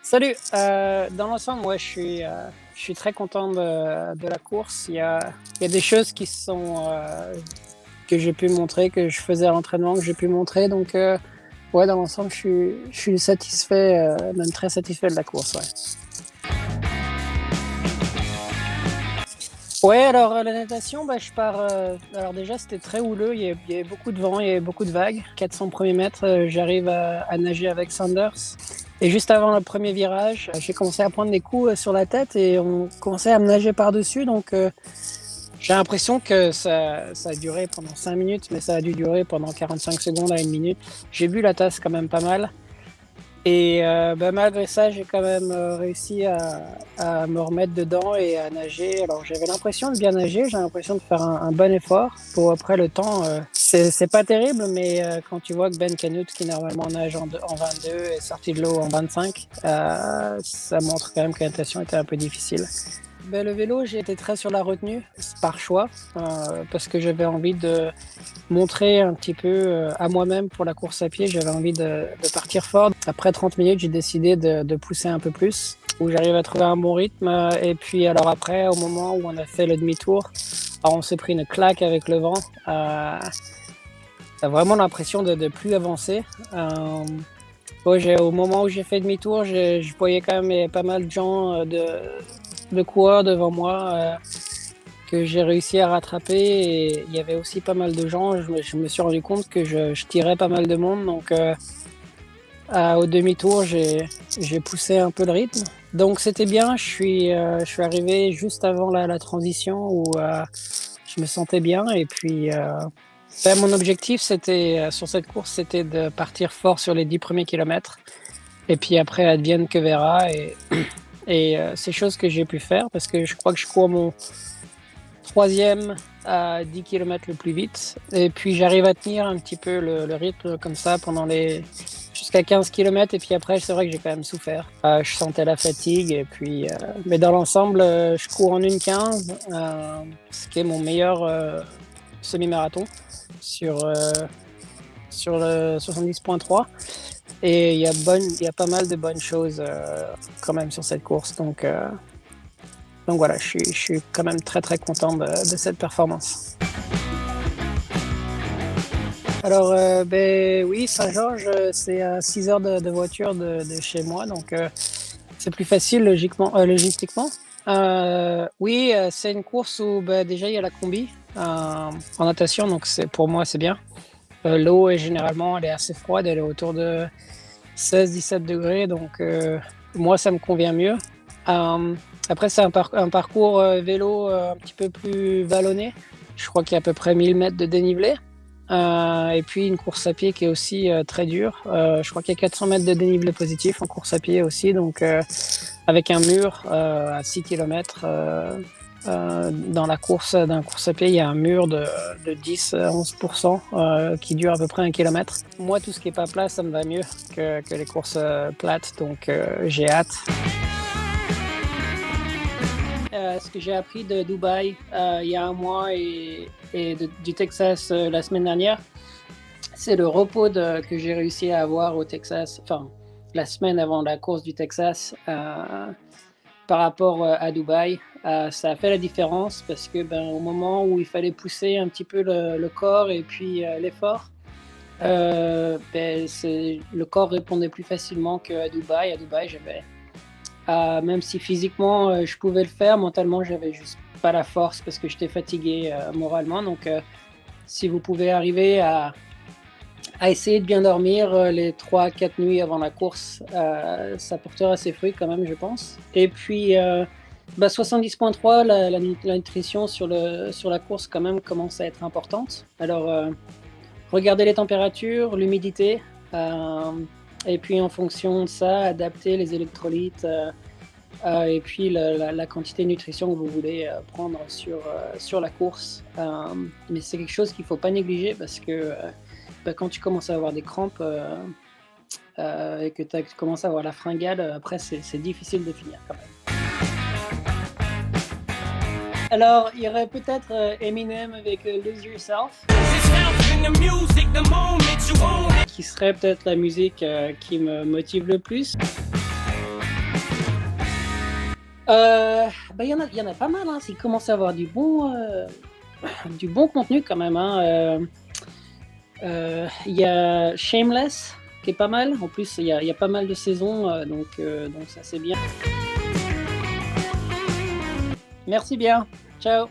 Salut, dans l'ensemble, moi, je suis très content de la course. Il y a des choses que j'ai pu montrer, que je faisais à l'entraînement, que j'ai pu montrer. Donc, ouais, dans l'ensemble, je suis satisfait, même très satisfait de la course, ouais. Ouais, alors la natation, bah, je pars. Alors déjà, c'était très houleux. Il y avait beaucoup de vent, il y avait beaucoup de vagues. 400 premiers mètres, j'arrive à nager avec Sanders. Et juste avant le premier virage, j'ai commencé à prendre des coups sur la tête et on commençait à me nager par-dessus. Donc j'ai l'impression que ça a duré pendant 5 minutes, mais ça a dû durer pendant 45 secondes à 1 minute. J'ai bu la tasse quand même pas mal. Et bah, malgré ça, j'ai quand même réussi à me remettre dedans et à nager. Alors j'avais l'impression de bien nager, j'ai l'impression de faire un bon effort. Pour après le temps, c'est pas terrible, mais quand tu vois que Ben Canute, qui normalement nage en 22, est sorti de l'eau en 25, ça montre quand même que la natation était un peu difficile. Ben, le vélo, j'ai été très sur la retenue, par choix, parce que j'avais envie de montrer un petit peu à moi-même pour la course à pied. J'avais envie de partir fort. Après 30 minutes, j'ai décidé de pousser un peu plus, où j'arrive à trouver un bon rythme. Et puis alors après, au moment où on a fait le demi-tour, alors on s'est pris une claque avec le vent. T'as vraiment l'impression de plus avancer. Ouais, au moment où j'ai fait demi-tour, je voyais quand même pas mal de gens de coureurs devant moi que j'ai réussi à rattraper. Et il y avait aussi pas mal de gens. Je me suis rendu compte que je tirais pas mal de monde. Donc au demi-tour, j'ai poussé un peu le rythme. Donc c'était bien. Je suis arrivé juste avant la transition où je me sentais bien. Et puis ben, mon objectif sur cette course, c'était de partir fort sur les 10 premiers kilomètres. Et puis après, advienne que verra. Et c'est chose que j'ai pu faire parce que je crois que je cours mon troisième à 10 km le plus vite. Et puis j'arrive à tenir un petit peu le rythme comme ça jusqu'à 15 km. Et puis après, c'est vrai que j'ai quand même souffert. Je sentais la fatigue. Et puis, mais dans l'ensemble, je cours en 1,15, ce qui est mon meilleur semi-marathon sur le 70,3. Et il y a pas mal de bonnes choses quand même sur cette course. Donc voilà, je suis quand même très très content de cette performance. Alors ben oui, Saint-Georges, c'est à 6 heures de voiture de chez moi, donc c'est plus facile logistiquement. Oui, c'est une course où ben, déjà il y a la combi en natation, donc pour moi c'est bien. L'eau est généralement elle est assez froide, elle est autour de 16-17 degrés, donc moi ça me convient mieux. Après c'est un parcours vélo un petit peu plus vallonné. Je crois qu'il y a à peu près 1000 mètres de dénivelé. Et puis une course à pied qui est aussi très dure. Je crois qu'il y a 400 mètres de dénivelé positif en course à pied aussi, donc avec un mur à 6 km. Dans la course à pied, il y a un mur de 10 à 11% qui dure à peu près 1 km. Moi, tout ce qui est pas plat, ça me va mieux que les courses plates, donc j'ai hâte. Ce que j'ai appris de Dubaï il y a un mois et du Texas la semaine dernière, c'est le repos que j'ai réussi à avoir au Texas, enfin la semaine avant la course du Texas par rapport à Dubaï. Ça a fait la différence parce que au moment où il fallait pousser un petit peu le corps et puis l'effort, le corps répondait plus facilement qu'à Dubaï. À Dubaï, même si physiquement je pouvais le faire, mentalement j'avais juste pas la force parce que j'étais fatigué moralement. Donc si vous pouvez arriver à essayer de bien dormir les 3-4 nuits avant la course, ça portera ses fruits quand même, je pense. Et puis 70,3, la nutrition sur la course quand même commence à être importante. Alors regardez les températures, l'humidité, et puis en fonction de ça, adapter les électrolytes et puis la quantité de nutrition que vous voulez prendre sur la course. Mais c'est quelque chose qu'il ne faut pas négliger parce que quand tu commences à avoir des crampes et que tu commences à avoir la fringale, après c'est difficile de finir quand même. Alors, il y aurait peut-être Eminem avec Lose Yourself, qui serait peut-être la musique qui me motive le plus. Il y en a pas mal, hein. Il commence à avoir du bon contenu quand même, hein. Il y a Shameless qui est pas mal. En plus, il y a pas mal de saisons, donc ça c'est bien. Merci bien. Ciao.